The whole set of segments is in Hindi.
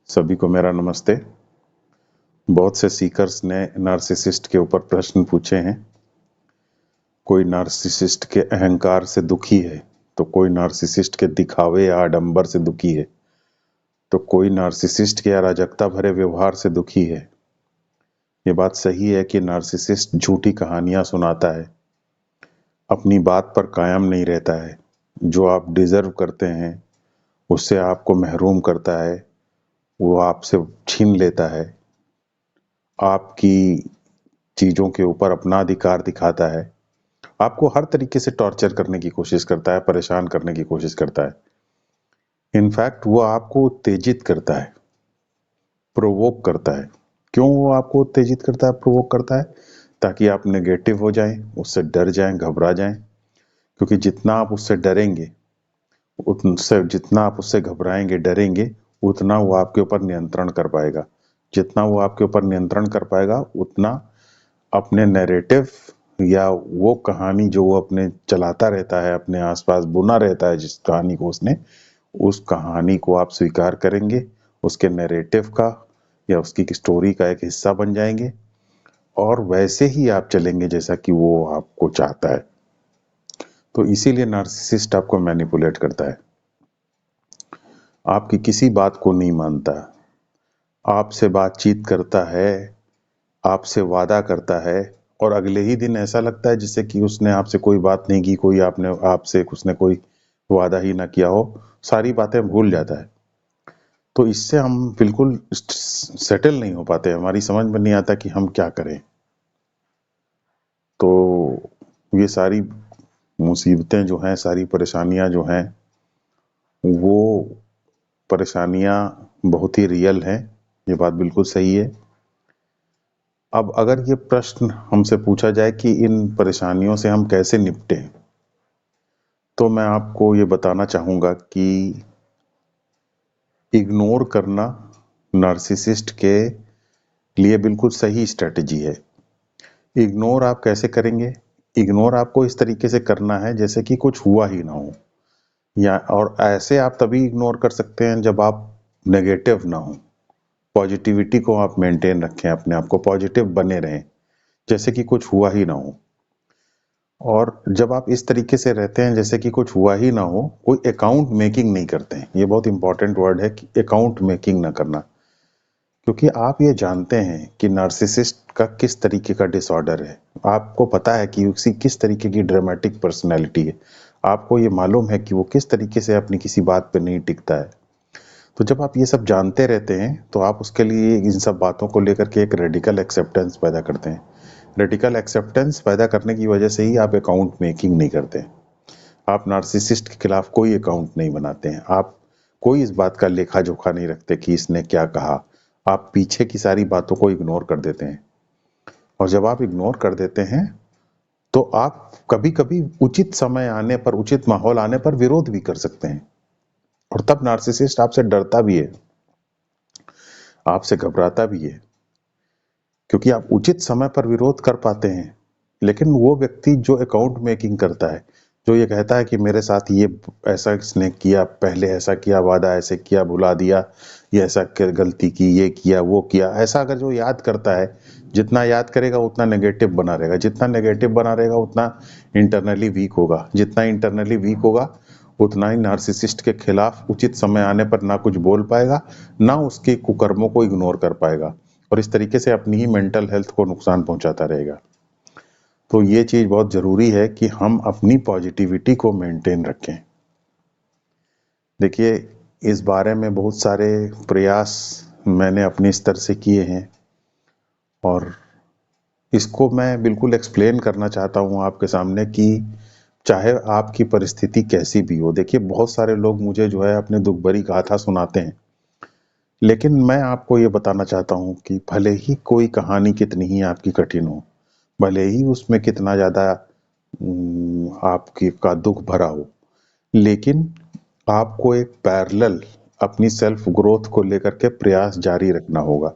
सभी को मेरा नमस्ते। बहुत से सीकर्स ने नार्सिसिस्ट के ऊपर प्रश्न पूछे हैं। कोई नार्सिसिस्ट के अहंकार से दुखी है, तो कोई नार्सिसिस्ट के दिखावे या आडंबर से दुखी है, तो कोई नार्सिसिस्ट के अराजकता भरे व्यवहार से दुखी है। ये बात सही है कि नार्सिसिस्ट झूठी कहानियां सुनाता है, अपनी बात पर कायम नहीं रहता है। जो आप डिजर्व करते हैं उससे आपको महरूम करता है, वो आपसे छीन लेता है, आपकी चीजों के ऊपर अपना अधिकार दिखाता है, आपको हर तरीके से टॉर्चर करने की कोशिश करता है, परेशान करने की कोशिश करता है। इनफैक्ट वो आपको उत्तेजित करता है, प्रोवोक करता है। क्यों वो आपको उत्तेजित करता है, प्रोवोक करता है? ताकि आप नेगेटिव हो जाएं, उससे डर जाएं, घबरा जाएं। क्योंकि जितना आप उससे डरेंगे, जितना आप उससे घबराएंगे, डरेंगे, उतना वो आपके ऊपर नियंत्रण कर पाएगा। जितना वो आपके ऊपर नियंत्रण कर पाएगा, उतना अपने नैरेटिव या वो कहानी जो वो अपने चलाता रहता है, अपने आसपास बुना रहता है, जिस कहानी को उसने, उस कहानी को आप स्वीकार करेंगे, उसके नैरेटिव का या उसकी स्टोरी का एक हिस्सा बन जाएंगे, और वैसे ही आप चलेंगे जैसा कि वो आपको चाहता है। तो इसीलिए नार्सिसिस्ट आपको मैनिपुलेट करता है, आपकी किसी बात को नहीं मानता, आपसे बातचीत करता है, आपसे वादा करता है, और अगले ही दिन ऐसा लगता है जैसे कि उसने आपसे कोई बात नहीं की, कोई आपने आपसे उसने कोई वादा ही ना किया हो, सारी बातें भूल जाता है। तो इससे हम बिल्कुल सेटल नहीं हो पाते, हमारी समझ में नहीं आता कि हम क्या करें। तो ये सारी मुसीबतें जो हैं, सारी परेशानियां जो हैं, वो परेशानियां बहुत ही रियल हैं। ये बात बिल्कुल सही है। अब अगर ये प्रश्न हमसे पूछा जाए कि इन परेशानियों से हम कैसे निपटें, तो मैं आपको ये बताना चाहूँगा कि इग्नोर करना नार्सिसिस्ट के लिए बिल्कुल सही स्ट्रेटजी है। इग्नोर आप कैसे करेंगे? इग्नोर आपको इस तरीके से करना है जैसे कि कुछ हुआ ही ना हो, या और ऐसे आप तभी इग्नोर कर सकते हैं जब आप नेगेटिव ना हो। पॉजिटिविटी को आप मेंटेन रखें, अपने आप को पॉजिटिव बने रहें जैसे कि कुछ हुआ ही ना हो। और जब आप इस तरीके से रहते हैं जैसे कि कुछ हुआ ही ना हो, कोई अकाउंट मेकिंग नहीं करते हैं। ये बहुत इंपॉर्टेंट वर्ड है कि अकाउंट मेकिंग ना करना। क्योंकि आप ये जानते हैं कि नार्सिसिस्ट का किस तरीके का डिसऑर्डर है, आपको पता है कि उसकी किस तरीके की ड्रामेटिक पर्सनैलिटी है, आपको ये मालूम है कि वो किस तरीके से अपनी किसी बात पे नहीं टिकता है। तो जब आप ये सब जानते रहते हैं तो आप उसके लिए इन सब बातों को लेकर के एक रेडिकल एक्सेप्टेंस पैदा करते हैं। रेडिकल एक्सेप्टेंस पैदा करने की वजह से ही आप अकाउंट मेकिंग नहीं करते। आप नार्सिसिस्ट के खिलाफ कोई अकाउंट नहीं बनाते हैं, आप कोई इस बात का लेखा जोखा नहीं रखते कि इसने क्या कहा। आप पीछे की सारी बातों को इग्नोर कर देते हैं, और जब आप इग्नोर कर देते हैं तो आप कभी कभी उचित समय आने पर, उचित माहौल आने पर विरोध भी कर सकते हैं। और तब नार्सिसिस्ट आपसे डरता भी है, आपसे घबराता भी है, क्योंकि आप उचित समय पर विरोध कर पाते हैं। लेकिन वो व्यक्ति जो अकाउंट मेकिंग करता है, जो ये कहता है कि मेरे साथ ये ऐसा इसने किया, पहले ऐसा किया, वादा ऐसे किया, भुला दिया, ये ऐसा गलती की, ये किया, वो किया, ऐसा अगर जो याद करता है, जितना याद करेगा उतना नेगेटिव बना रहेगा, जितना नेगेटिव बना रहेगा उतना इंटरनली वीक होगा, जितना इंटरनली वीक होगा उतना ही नार्सिसिस्ट के खिलाफ उचित समय आने पर ना कुछ बोल पाएगा, ना उसके कुकर्मों को इग्नोर कर पाएगा, और इस तरीके से अपनी ही मेंटल हेल्थ को नुकसान पहुंचाता रहेगा। तो ये चीज बहुत जरूरी है कि हम अपनी पॉजिटिविटी को मेंटेन रखें। देखिए, इस बारे में बहुत सारे प्रयास मैंने अपने स्तर से किए हैं, और इसको मैं बिल्कुल एक्सप्लेन करना चाहता हूँ आपके सामने कि चाहे आपकी परिस्थिति कैसी भी हो। देखिए, बहुत सारे लोग मुझे जो है अपने दुख भरी गाथा सुनाते हैं, लेकिन मैं आपको ये बताना चाहता हूँ कि भले ही कोई कहानी कितनी ही आपकी कठिन हो, भले ही उसमें कितना ज्यादा आपकी का दुख भरा हो, लेकिन आपको एक पैरेलल अपनी सेल्फ ग्रोथ को लेकर के प्रयास जारी रखना होगा।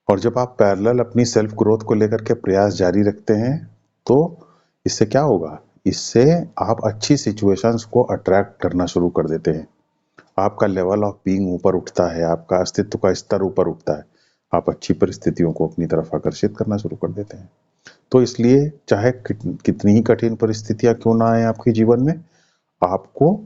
और जब आप पैरेलल अपनी सेल्फ ग्रोथ को लेकर के प्रयास जारी रखते हैं, तो इससे क्या होगा? इससे आप अच्छी सिचुएशंस को अट्रैक्ट करना शुरू कर देते हैं, आपका लेवल ऑफ बीइंग ऊपर उठता है, आपका अस्तित्व का स्तर ऊपर उठता है, आप अच्छी परिस्थितियों को अपनी तरफ आकर्षित करना शुरू कर देते हैं। तो इसलिए चाहे कितनी ही कठिन परिस्थितियां क्यों ना आए आपके जीवन में, आपको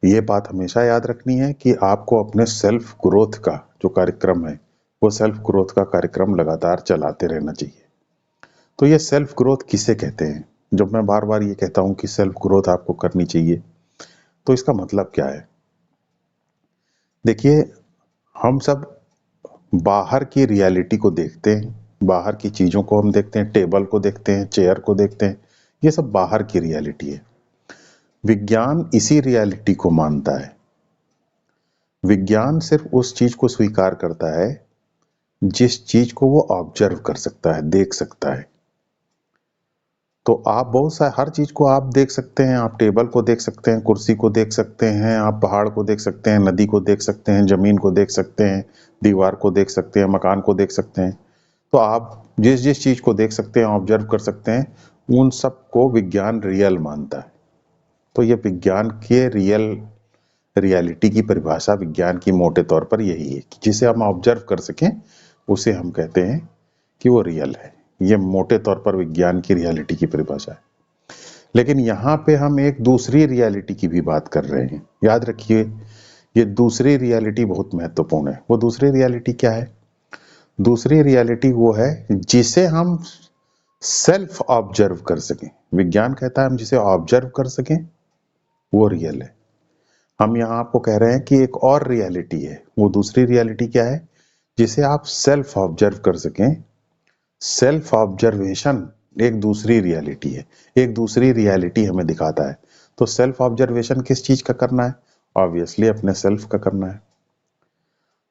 ये बात हमेशा याद रखनी है कि आपको अपने सेल्फ ग्रोथ का जो कार्यक्रम है, वो सेल्फ ग्रोथ का कार्यक्रम लगातार चलाते रहना चाहिए। तो ये सेल्फ ग्रोथ किसे कहते हैं? जब मैं बार बार ये कहता हूं कि सेल्फ ग्रोथ आपको करनी चाहिए, तो इसका मतलब क्या है? देखिए, हम सब बाहर की रियलिटी को देखते हैं, बाहर की चीजों को हम देखते हैं, टेबल को देखते हैं, चेयर को देखते हैं, ये सब बाहर की रियलिटी है। विज्ञान इसी रियलिटी को मानता है। विज्ञान सिर्फ उस चीज को स्वीकार करता है जिस चीज को वो ऑब्जर्व कर सकता है, देख सकता है। तो आप बहुत सा हर चीज को आप देख सकते हैं, आप टेबल को देख सकते हैं, कुर्सी को देख सकते हैं, आप पहाड़ को देख सकते हैं, नदी को देख सकते हैं, जमीन को देख सकते हैं, दीवार को देख सकते हैं, मकान को देख सकते हैं। तो आप जिस जिस चीज को देख सकते हैं, ऑब्जर्व कर सकते हैं, उन सब को विज्ञान रियल मानता है। तो ये विज्ञान के रियलिटी की परिभाषा विज्ञान की मोटे तौर पर यही है कि जिसे हम ऑब्जर्व कर सकें उसे हम कहते हैं कि वो रियल है। ये मोटे तौर पर विज्ञान की रियलिटी की परिभाषा है। लेकिन यहाँ पे हम एक दूसरी रियलिटी की भी बात कर रहे हैं। याद रखिए, ये दूसरी रियलिटी बहुत महत्वपूर्ण है। वो दूसरी रियलिटी क्या है? दूसरी रियलिटी वो है जिसे हम सेल्फ ऑब्जर्व कर सकें। विज्ञान कहता है हम जिसे ऑब्जर्व कर सकें वो रियल है। हम यहाँ आपको कह रहे हैं कि एक और रियलिटी है। वो दूसरी रियलिटी क्या है? जिसे आप सेल्फ ऑब्जर्व कर सकें। सेल्फ ऑब्जर्वेशन एक दूसरी रियलिटी है, एक दूसरी रियलिटी हमें दिखाता है। तो सेल्फ ऑब्जर्वेशन किस चीज का करना है? ऑब्वियसली अपने सेल्फ का करना है।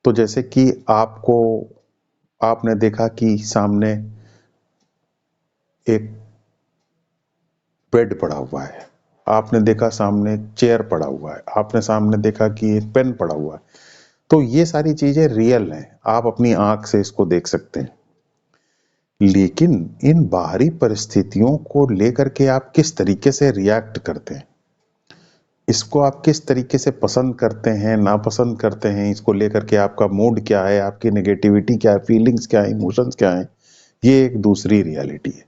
तो जैसे कि आपने देखा कि सामने एक बेड पड़ा हुआ है, आपने देखा सामने एक चेयर पड़ा हुआ है, आपने सामने देखा कि एक पेन पड़ा हुआ है। तो ये सारी चीजें रियल हैं, आप अपनी आंख से इसको देख सकते हैं। लेकिन इन बाहरी परिस्थितियों को लेकर के आप किस तरीके से रिएक्ट करते हैं, इसको आप किस तरीके से पसंद करते हैं, नापसंद करते हैं, इसको लेकर के आपका मूड क्या है, आपकी नेगेटिविटी क्या है, फीलिंग्स क्या है, इमोशंस क्या है, ये एक दूसरी रियलिटी है।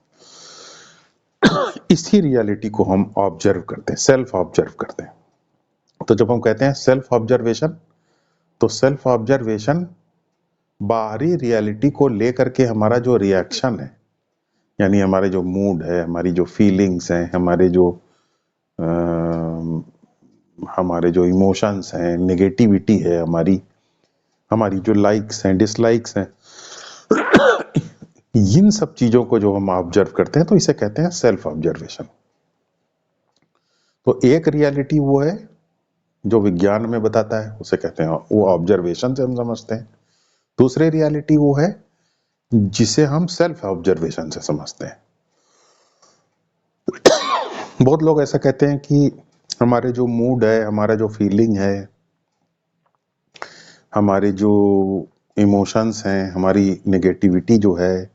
इसी रियलिटी को हम ऑब्जर्व करते हैं, सेल्फ ऑब्जर्व करते हैं। तो जब हम कहते हैं सेल्फ ऑब्जर्वेशन, तो सेल्फ ऑब्जर्वेशन बाहरी रियलिटी को लेकर के हमारा जो रिएक्शन है, यानी हमारे जो मूड है, हमारी जो फीलिंग्स हैं, हमारे जो इमोशंस हैं, नेगेटिविटी है, हमारी हमारी जो लाइक्स हैं, डिसलाइक्स हैं, इन सब चीजों को जो हम ऑब्जर्व करते हैं तो इसे कहते हैं सेल्फ ऑब्जर्वेशन। तो एक रियलिटी वो है जो विज्ञान में बताता है, उसे कहते हैं, वो ऑब्जर्वेशन से हम समझते हैं। दूसरी रियलिटी वो है जिसे हम सेल्फ ऑब्जर्वेशन से समझते हैं। बहुत लोग ऐसा कहते हैं कि हमारे जो मूड है, हमारा जो फीलिंग है, हमारे जो इमोशंस हैं, हमारी नेगेटिविटी जो है,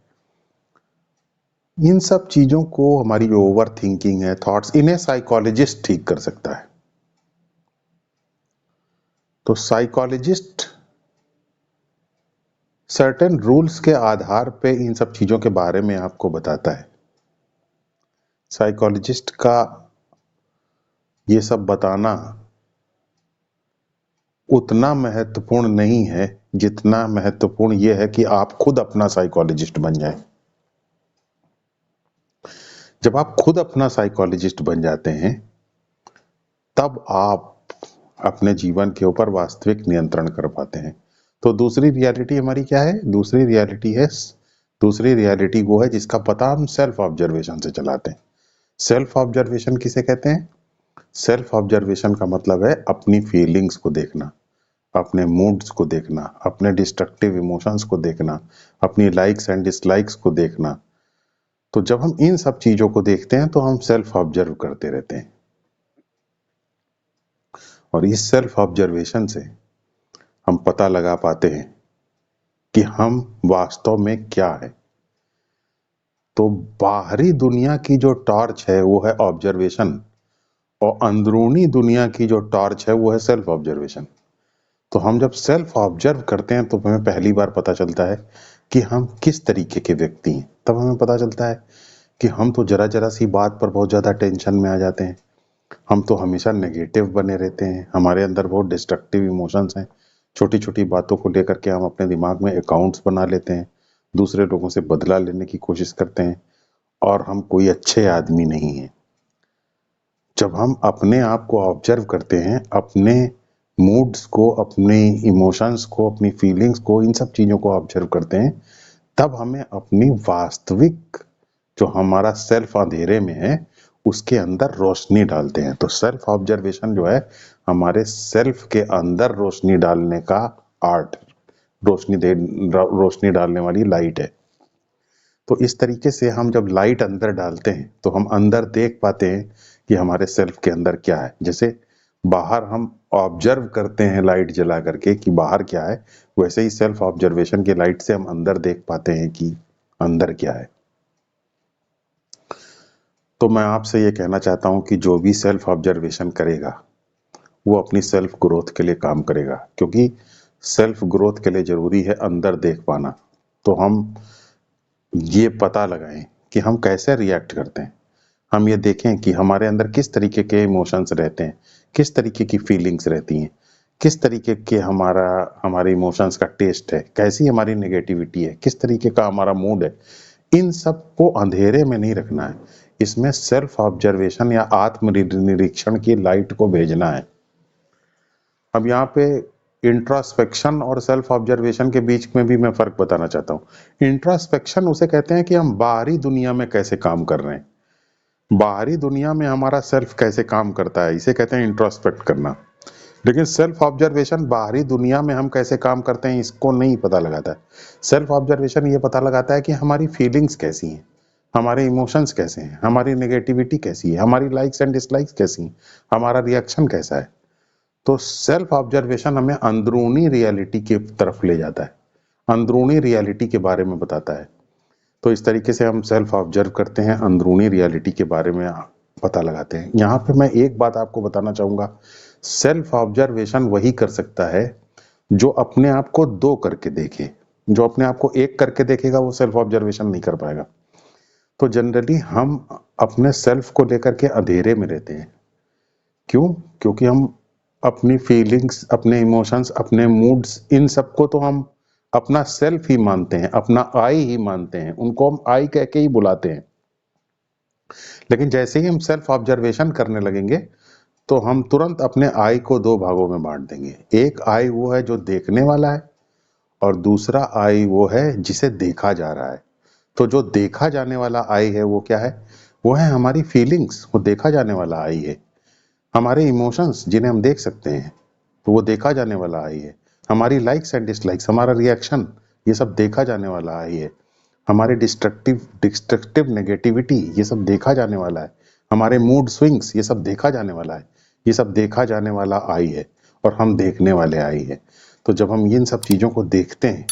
इन सब चीजों को, हमारी जो ओवर थिंकिंग है, थॉट्स, इन्हें साइकोलॉजिस्ट ठीक कर सकता है। तो साइकोलॉजिस्ट सर्टेन रूल्स के आधार पे इन सब चीजों के बारे में आपको बताता है। साइकोलॉजिस्ट का ये सब बताना उतना महत्वपूर्ण नहीं है जितना महत्वपूर्ण ये है कि आप खुद अपना साइकोलॉजिस्ट बन जाएं। जब आप खुद अपना साइकोलॉजिस्ट बन जाते हैं, तब आप अपने जीवन के ऊपर वास्तविक नियंत्रण कर पाते हैं। तो दूसरी रियलिटी हमारी क्या है? दूसरी रियलिटी वो है जिसका पता हम सेल्फ ऑब्जर्वेशन से चलाते हैं। सेल्फ ऑब्जर्वेशन किसे कहते हैं? सेल्फ ऑब्जर्वेशन का मतलब है अपनी फीलिंग्स को देखना, अपने मूड्स को देखना, अपने डिस्ट्रक्टिव इमोशंस को देखना, अपनी लाइक्स एंड डिसलाइक्स को देखना। तो जब हम इन सब चीजों को देखते हैं तो हम सेल्फ ऑब्जर्व करते रहते हैं, और इस सेल्फ ऑब्जर्वेशन से हम पता लगा पाते हैं कि हम वास्तव में क्या है। तो बाहरी दुनिया की जो टॉर्च है वो है ऑब्जर्वेशन, और अंदरूनी दुनिया की जो टॉर्च है वो है सेल्फ ऑब्जर्वेशन। तो हम जब सेल्फ ऑब्जर्व करते हैं तो हमें पहली बार पता चलता है कि हम किस तरीके के व्यक्ति हैं। तब हमें पता चलता है कि हम तो जरा जरा सी बात पर बहुत ज़्यादा टेंशन में आ जाते हैं, हम तो हमेशा नेगेटिव बने रहते हैं, हमारे अंदर बहुत डिस्ट्रक्टिव इमोशंस हैं, छोटी छोटी बातों को लेकर के हम अपने दिमाग में अकाउंट्स बना लेते हैं, दूसरे लोगों से बदला लेने की कोशिश करते हैं और हम कोई अच्छे आदमी नहीं हैं। जब हम अपने आप को ऑब्जर्व करते हैं, अपने मूड्स को, अपने इमोशंस को, अपनी फीलिंग्स को, इन सब चीज़ों को ऑब्जर्व करते हैं, तब हमें अपनी वास्तविक जो हमारा सेल्फ अंधेरे में है उसके अंदर रोशनी डालते हैं। तो सेल्फ ऑब्जर्वेशन जो है हमारे सेल्फ के अंदर रोशनी डालने का आर्ट, रोशनी डालने वाली लाइट है। तो इस तरीके से हम जब लाइट अंदर डालते हैं तो हम अंदर देख पाते हैं कि हमारे सेल्फ के अंदर क्या है। जैसे बाहर हम ऑब्जर्व करते हैं लाइट जला करके कि बाहर क्या है, वैसे ही सेल्फ ऑब्जर्वेशन की लाइट से हम अंदर देख पाते हैं कि अंदर क्या है। तो मैं आपसे ये कहना चाहता हूँ कि जो भी सेल्फ ऑब्जर्वेशन करेगा वो अपनी सेल्फ ग्रोथ के लिए काम करेगा, क्योंकि सेल्फ ग्रोथ के लिए जरूरी है अंदर देख पाना। तो हम ये पता लगाएं कि हम कैसे रिएक्ट करते हैं, हम ये देखें कि हमारे अंदर किस तरीके के इमोशंस रहते हैं, किस तरीके की फीलिंग्स रहती हैं, किस तरीके के हमारे इमोशंस का टेस्ट है, कैसी हमारी नेगेटिविटी है, किस तरीके का हमारा मूड है। इन सब को अंधेरे में नहीं रखना है, इसमें सेल्फ ऑब्जर्वेशन या आत्म निरीक्षण की लाइट को भेजना है। अब यहाँ पे इंट्रोस्पेक्शन और सेल्फ ऑब्जर्वेशन के बीच में भी मैं फर्क बताना चाहता हूँ। इंट्रोस्पेक्शन उसे कहते हैं कि हम बाहरी दुनिया में कैसे काम कर रहे हैं, बाहरी दुनिया में हमारा सेल्फ कैसे काम करता है, इसे कहते हैं इंट्रोस्पेक्ट करना। लेकिन सेल्फ ऑब्जर्वेशन बाहरी दुनिया में हम कैसे काम करते हैं इसको नहीं पता लगाता है। सेल्फ ऑब्जर्वेशन ये पता लगाता है कि हमारी फीलिंग्स कैसी हैं, हमारे इमोशंस कैसे हैं, हमारी नेगेटिविटी कैसी है, हमारी लाइक्स एंड डिसलाइक्स कैसी हैं, हमारा रिएक्शन कैसा है। तो सेल्फ ऑब्जर्वेशन हमें अंदरूनी रियलिटी की तरफ ले जाता है, अंदरूनी रियलिटी के बारे में बताता है। तो इस तरीके से हम सेल्फ ऑब्जर्व करते हैं, अंदरूनी रियलिटी के बारे में पता लगाते हैं। यहाँ पे मैं एक बात आपको बताना चाहूँगा, सेल्फ ऑब्जर्वेशन वही कर सकता है जो अपने आप को दो करके देखे। जो अपने आप को एक करके देखेगा वो सेल्फ ऑब्जर्वेशन नहीं कर पाएगा। तो जनरली हम अपने सेल्फ को लेकर के अंधेरे में रहते हैं। क्यों? क्योंकि हम अपनी फीलिंग्स, अपने इमोशंस, अपने मूड्स, इन सबको तो हम अपना सेल्फ ही मानते हैं, अपना आई ही मानते हैं, उनको हम आई कह के ही बुलाते हैं। लेकिन जैसे ही हम सेल्फ ऑब्जर्वेशन करने लगेंगे तो हम तुरंत अपने आई को दो भागों में बांट देंगे। एक आई वो है जो देखने वाला है और दूसरा आई वो है जिसे देखा जा रहा है। तो जो देखा जाने वाला आई है वो क्या है? वो है हमारी फीलिंग्स, वो देखा जाने वाला आई है। हमारे इमोशंस जिन्हें हम देख सकते हैं तो वो देखा जाने वाला आई है। हमारी लाइक्स एंड डिसलाइक्स, हमारा रिएक्शन, ये सब देखा जाने वाला आई है। हमारे डिस्ट्रक्टिव नेगेटिविटी, ये सब देखा जाने वाला है। हमारे मूड स्विंग्स, ये सब देखा जाने वाला है। ये सब देखा जाने वाला आई है और हम देखने वाले आई है। तो जब हम इन सब चीज़ों को देखते हैं,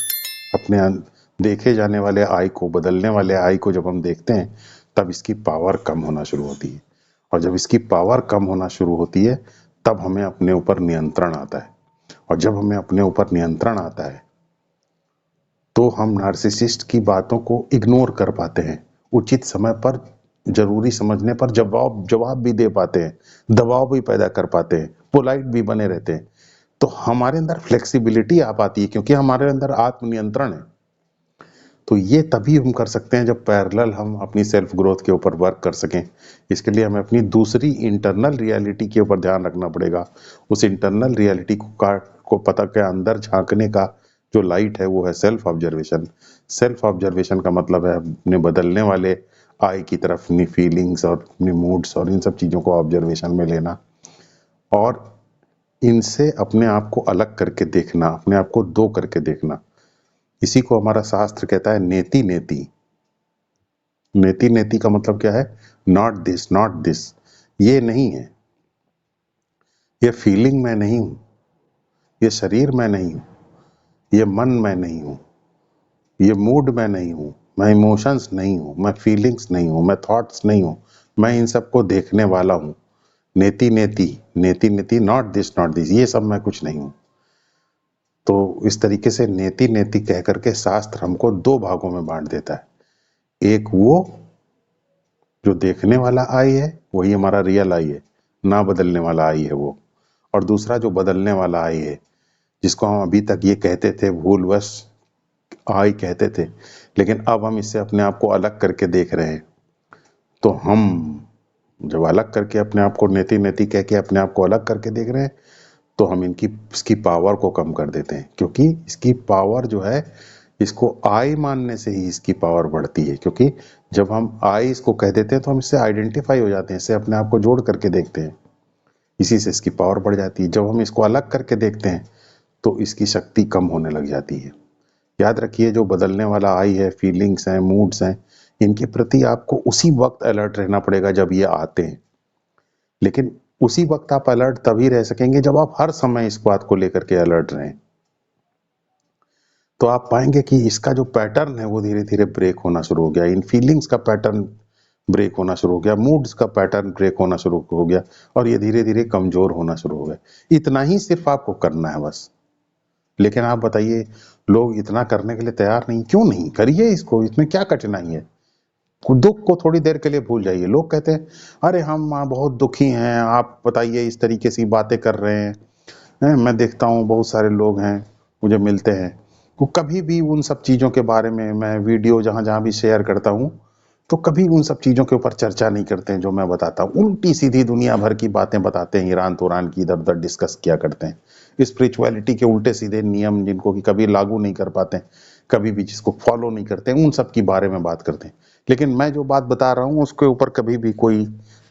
अपने देखे जाने वाले आई को, बदलने वाले आई को जब हम देखते हैं, तब इसकी पावर कम होना शुरू होती है। और जब इसकी पावर कम होना शुरू होती है तब हमें अपने ऊपर नियंत्रण आता है। और जब हमें अपने ऊपर नियंत्रण आता है तो हम नार्सिसिस्ट की बातों को इग्नोर कर पाते हैं, उचित समय पर, जरूरी समझने पर जवाब भी दे पाते हैं, दबाव भी पैदा कर पाते हैं, पोलाइट भी बने रहते हैं। तो हमारे अंदर फ्लेक्सिबिलिटी आ पाती है क्योंकि हमारे अंदर आत्मनियंत्रण है। तो ये तभी हम कर सकते हैं जब पैरेलल हम अपनी सेल्फ ग्रोथ के ऊपर वर्क कर सकें। इसके लिए हमें अपनी दूसरी इंटरनल रियलिटी के ऊपर ध्यान रखना पड़ेगा। उस इंटरनल रियलिटी को पता के अंदर झांकने का जो लाइट है वो है सेल्फ ऑब्जर्वेशन। सेल्फ ऑब्जर्वेशन का मतलब है अपने बदलने वाले आई की तरफ अपनी फीलिंग्स और अपने मूड्स और इन सब चीज़ों को ऑब्जर्वेशन में लेना और इनसे अपने आप को अलग करके देखना, अपने आप को दो करके देखना। इसी को हमारा शास्त्र कहता है नेति नेति। नेति नेति का मतलब क्या है? Not this, not this. ये नहीं है, ये फीलिंग मैं नहीं हूं, ये शरीर मैं नहीं हूं, ये मन मैं नहीं हूं, ये मूड मैं नहीं हूं, मैं इमोशंस नहीं हूं, मैं फीलिंग्स नहीं हूं, मैं थॉट्स नहीं हूं, मैं इन सबको देखने वाला हूं। नेति नेति, नेति नेति, नॉट दिस, नॉट दिस, ये सब मैं कुछ नहीं हूं। तो इस तरीके से नेति नेति कह करके शास्त्र हमको दो भागों में बांट देता है। एक वो जो देखने वाला आई है, वही हमारा रियल आई है, ना बदलने वाला आई है वो। और दूसरा जो बदलने वाला आई है, जिसको हम अभी तक ये कहते थे, भूलवश आई कहते थे, लेकिन अब हम इससे अपने आप को अलग करके देख रहे हैं। तो हम जब अलग करके अपने आप को नेति नेति कह के अपने आप को अलग करके देख रहे हैं, तो हम इसकी पावर को कम कर देते हैं, क्योंकि इसकी पावर जो है, इसको आई मानने से ही इसकी पावर बढ़ती है। क्योंकि जब हम आई इसको कह देते हैं तो हम इससे आइडेंटिफाई हो जाते हैं, इससे अपने आप को जोड़ करके देखते हैं, इसी से इसकी पावर बढ़ जाती है। जब हम इसको अलग करके देखते हैं तो इसकी शक्ति कम होने लग जाती है। याद रखिए, जो बदलने वाला आई है, फीलिंग्स हैं, मूड्स हैं, इनके प्रति आपको उसी वक्त अलर्ट रहना पड़ेगा जब ये आते हैं। लेकिन उसी वक्त आप अलर्ट तभी रह सकेंगे जब आप हर समय इस बात को लेकर के अलर्ट रहें। तो आप पाएंगे कि इसका जो पैटर्न है वो धीरे धीरे ब्रेक होना शुरू हो गया, इन फीलिंग्स का पैटर्न ब्रेक होना शुरू हो गया, मूड्स का पैटर्न ब्रेक होना शुरू हो गया, और ये धीरे धीरे कमजोर होना शुरू हो गया। इतना ही सिर्फ आपको करना है बस। लेकिन आप बताइए, लोग इतना करने के लिए तैयार नहीं। क्यों नहीं? करिए इसको, इसमें क्या कठिनाई है। दुख को थोड़ी देर के लिए भूल जाइए। लोग कहते हैं, अरे हम बहुत दुखी हैं, आप बताइए इस तरीके से बातें कर रहे हैं। मैं देखता हूँ बहुत सारे लोग हैं मुझे मिलते हैं, वो कभी भी उन सब चीज़ों के बारे में, मैं वीडियो जहाँ जहाँ भी शेयर करता हूँ, तो कभी उन सब चीज़ों के ऊपर चर्चा नहीं करते हैं जो मैं बताता हूँ। उल्टी सीधी दुनिया भर की बातें बताते हैं, ईरान तोरान की इधर उधर डिस्कस किया करते हैं। स्पिरिचुअलिटी के उल्टे सीधे नियम जिनको कि कभी लागू नहीं कर पाते, कभी भी जिसको फॉलो नहीं करते, उन सब के बारे में बात करते हैं। लेकिन मैं जो बात बता रहा हूँ उसके ऊपर कभी भी कोई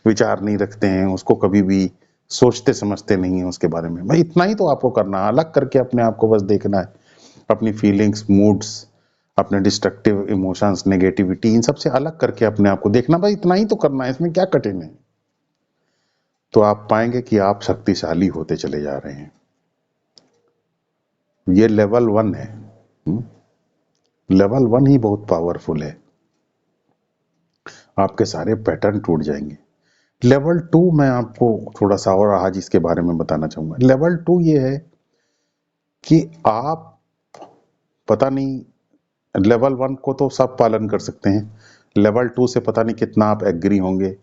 विचार नहीं रखते हैं, उसको कभी भी सोचते समझते नहीं है उसके बारे में। भाई इतना ही तो आपको करना है, अलग करके अपने आप को बस देखना है, अपनी फीलिंग्स, मूड्स, अपने डिस्ट्रक्टिव इमोशंस, नेगेटिविटी, इन सब से अलग करके अपने आप को देखना। भाई इतना ही तो करना है, इसमें क्या कठिन है। तो आप पाएंगे कि आप शक्तिशाली होते चले जा रहे हैं। ये लेवल 1 है। लेवल 1 ही बहुत पावरफुल है, आपके सारे पैटर्न टूट जाएंगे। लेवल 2 मैं आपको थोड़ा सा और आज इसके बारे में बताना चाहूंगा। लेवल 2 ये है कि आप, पता नहीं, लेवल 1 को तो सब पालन कर सकते हैं, लेवल 2 से पता नहीं कितना आप एग्री होंगे।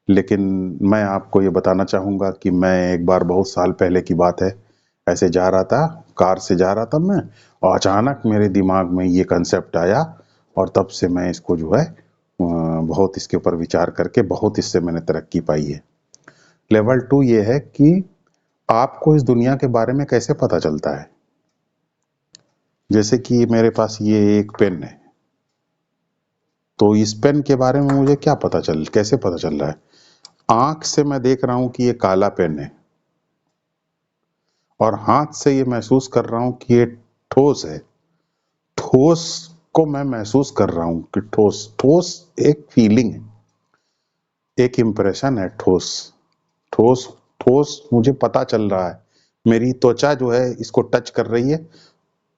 लेकिन मैं आपको ये बताना चाहूंगा कि मैं एक बार, बहुत साल पहले की बात है, ऐसे जा रहा था, कार से जा रहा था मैं, और अचानक मेरे दिमाग में ये कंसेप्ट आया, और तब से मैं इसको जो है बहुत इसके ऊपर विचार करके बहुत इससे मैंने तरक्की पाई है। लेवल 2 ये है कि आपको इस दुनिया के बारे में कैसे पता चलता है। जैसे कि मेरे पास ये एक पेन है, तो इस पेन के बारे में मुझे क्या पता कैसे पता चल रहा है? आंख से मैं देख रहा हूं कि ये काला पेन है, और हाथ से ये महसूस कर रहा हूं कि ये ठोस है। ठोस को मैं महसूस कर रहा हूं कि ठोस, ठोस एक फीलिंग है, एक इंप्रेशन है। ठोस ठोस ठोस मुझे पता चल रहा है, मेरी त्वचा जो है इसको टच कर रही है,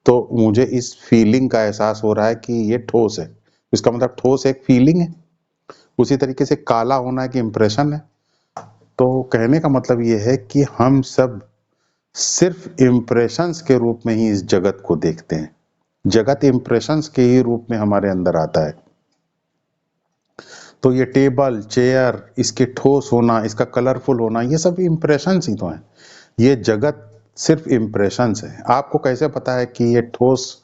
तो मुझे इस फीलिंग का एहसास हो रहा है कि ये ठोस है। इसका मतलब ठोस एक फीलिंग है। उसी तरीके से काला होना एक इंप्रेशन है। तो कहने का मतलब ये है कि हम सब सिर्फ इम्प्रेशंस के रूप में ही इस जगत को देखते हैं। जगत इम्प्रेशंस के ही रूप में हमारे अंदर आता है। तो ये टेबल, चेयर, इसके ठोस होना, इसका कलरफुल होना, ये सब इम्प्रेशंस ही तो हैं। ये जगत सिर्फ इम्प्रेशंस है। आपको कैसे पता है कि ये ठोस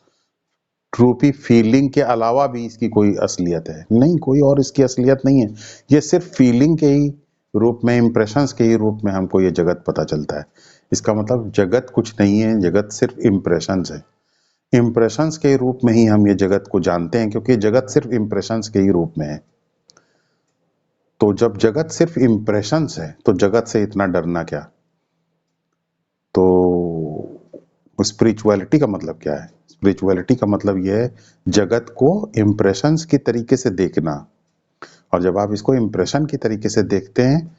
रूपी फीलिंग के अलावा भी इसकी कोई असलियत है? नहीं, कोई और इसकी असलियत नहीं है। ये सिर्फ फीलिंग के ही रूप में, इम्प्रेशंस के ही रूप में हमको ये जगत पता चलता है। इसका मतलब जगत कुछ नहीं है, जगत सिर्फ इम्प्रेशंस है। इम्प्रेशंस के रूप में ही हम ये जगत को जानते हैं, क्योंकि जगत सिर्फ इम्प्रेशंस के ही रूप में है। तो जब जगत सिर्फ इम्प्रेशंस है, तो जगत से इतना डरना क्या? तो स्पिरिचुअलिटी का मतलब क्या है? स्पिरिचुअलिटी का मतलब यह है जगत को इम्प्रेशंस की तरीके से देखना। और जब आप इसको इम्प्रेशन की तरीके से देखते हैं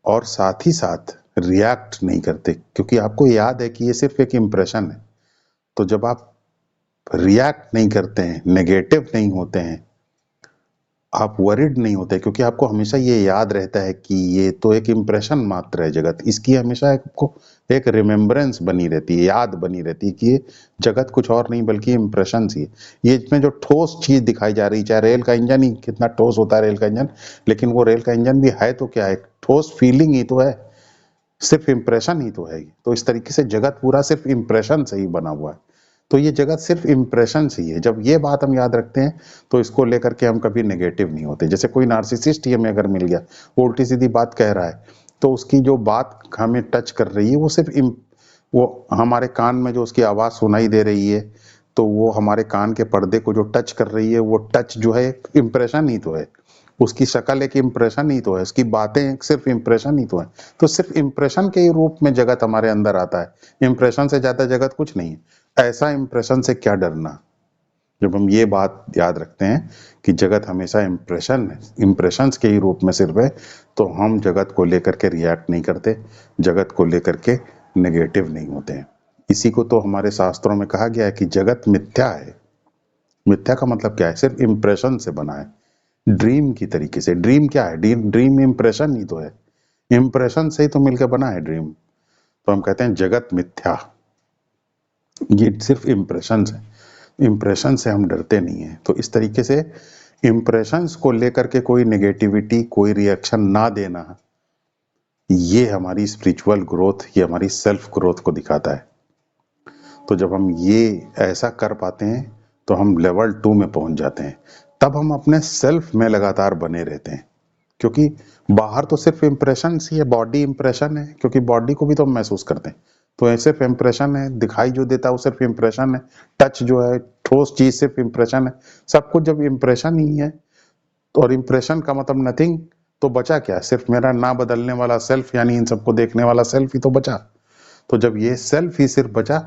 और साथ ही साथ रिएक्ट नहीं करते, क्योंकि आपको याद है कि ये सिर्फ एक इम्प्रेशन है, तो जब आप रिएक्ट नहीं करते हैं, नेगेटिव नहीं होते हैं, आप वरिड नहीं होते, क्योंकि आपको हमेशा ये याद रहता है कि ये तो एक इम्प्रेशन मात्र है जगत, इसकी हमेशा आपको एक रिमेम्बरेंस बनी रहती है, याद बनी रहती है कि ये जगत कुछ और नहीं बल्कि इम्प्रेशन ही है। ये इसमें जो ठोस चीज दिखाई जा रही, चाहे रेल का इंजन ही कितना ठोस होता है रेल का इंजन, लेकिन वो रेल का इंजन भी है तो क्या है, ठोस फीलिंग ही तो है, सिर्फ इम्प्रेशन ही तो है। तो इस तरीके से जगत पूरा सिर्फ इम्प्रेशन से ही बना हुआ है। तो ये जगत सिर्फ इम्प्रेशन से ही है। जब ये बात हम याद रखते हैं तो इसको लेकर के हम कभी नेगेटिव नहीं होते। जैसे कोई नार्सिसिस्ट ही हमें अगर मिल गया, वो उल्टी सीधी बात कह रहा है, तो उसकी जो बात हमें टच कर रही है वो सिर्फ वो हमारे कान में जो उसकी आवाज सुनाई दे रही है, तो वो हमारे कान के पर्दे को जो टच कर रही है, वो टच जो है इम्प्रेशन ही तो है। उसकी शक्ल एक इम्प्रेशन ही तो है, उसकी बातें एक सिर्फ इम्प्रेशन ही तो है। तो सिर्फ इम्प्रेशन के ही रूप में जगत हमारे अंदर आता है। इम्प्रेशन से ज्यादा जगत कुछ नहीं है। ऐसा इम्प्रेशन से क्या डरना। जब हम ये बात याद रखते हैं कि जगत हमेशा इम्प्रेशन है, इम्प्रेशंस के ही रूप में सिर्फ है, तो हम जगत को लेकर के रिएक्ट नहीं करते, जगत को लेकर के नेगेटिव नहीं होते हैं। इसी को तो हमारे शास्त्रों में कहा गया है कि जगत मिथ्या है। मिथ्या का मतलब क्या है, सिर्फ इम्प्रेशन से बना है, ड्रीम की तरीके से। ड्रीम क्या है, ड्रीम इम्प्रेशन ही तो है, इम्प्रेशन से ही तो मिलकर बना है ड्रीम। तो हम कहते हैं जगत मिथ्या, ये सिर्फ इम्प्रेशन है, इम्प्रेशन से हम डरते नहीं है। तो इस तरीके से इम्प्रेशंस को लेकर के कोई नेगेटिविटी, कोई रिएक्शन ना देना, ये हमारी स्पिरिचुअल ग्रोथ, ये हमारी सेल्फ ग्रोथ को दिखाता है। तो जब हम ये ऐसा कर पाते हैं तो हम लेवल 2 में पहुंच जाते हैं। तब हम अपने सेल्फ में लगातार बने रहते हैं, क्योंकि बाहर तो सिर्फ इम्प्रेशन ही है, बॉडी इम्प्रेशन है, क्योंकि बॉडी को भी तो हम महसूस करते हैं। तो ये सिर्फ इम्प्रेशन है, दिखाई जो देता है वो सिर्फ इम्प्रेशन है, टच जो है ठोस चीज सिर्फ इम्प्रेशन है। सब कुछ जब इम्प्रेशन ही है, तो और इम्प्रेशन का मतलब नथिंग, तो बचा क्या, सिर्फ मेरा ना बदलने वाला सेल्फ, यानी इन सबको देखने वाला सेल्फ ही तो बचा। तो जब ये सेल्फ ही सिर्फ बचा,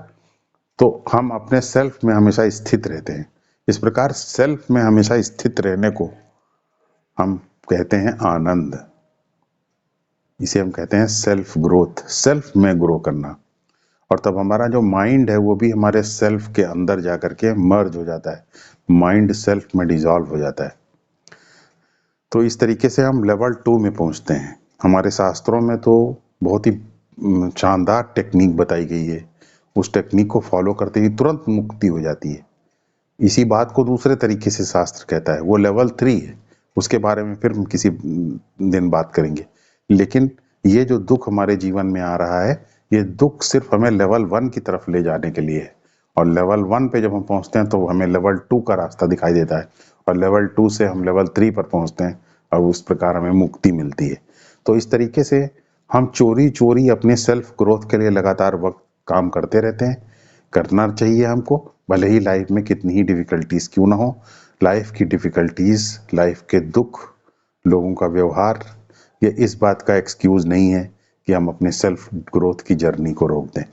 तो हम अपने सेल्फ में हमेशा स्थित रहते हैं। इस प्रकार सेल्फ में हमेशा स्थित रहने को हम कहते हैं आनंद। इसे हम कहते हैं सेल्फ ग्रोथ, सेल्फ में ग्रो करना। और तब हमारा जो माइंड है वो भी हमारे सेल्फ के अंदर जाकर के मर्ज हो जाता है, माइंड सेल्फ में डिसॉल्व हो जाता है। तो इस तरीके से हम लेवल 2 में पहुंचते हैं। हमारे शास्त्रों में तो बहुत ही शानदार टेक्निक बताई गई है, उस टेक्निक को फॉलो करते ही तुरंत मुक्ति हो जाती है। इसी बात को दूसरे तरीके से शास्त्र कहता है, वो लेवल 3 है, उसके बारे में फिर हम किसी दिन बात करेंगे। लेकिन ये जो दुख हमारे जीवन में आ रहा है, ये दुख सिर्फ हमें लेवल 1 की तरफ ले जाने के लिए है। और लेवल 1 पे जब हम पहुंचते हैं तो हमें लेवल 2 का रास्ता दिखाई देता है, और लेवल 2 से हम लेवल 3 पर पहुंचते हैं, और उस प्रकार हमें मुक्ति मिलती है। तो इस तरीके से हम चोरी चोरी अपने सेल्फ ग्रोथ के लिए लगातार वक्त काम करते रहते हैं। करना चाहिए हमको, भले ही लाइफ में कितनी ही डिफिकल्टीज क्यों ना हो। लाइफ की डिफिकल्टीज, लाइफ के दुख, लोगों का व्यवहार, ये इस बात का एक्सक्यूज नहीं है कि हम अपने सेल्फ ग्रोथ की जर्नी को रोक दें।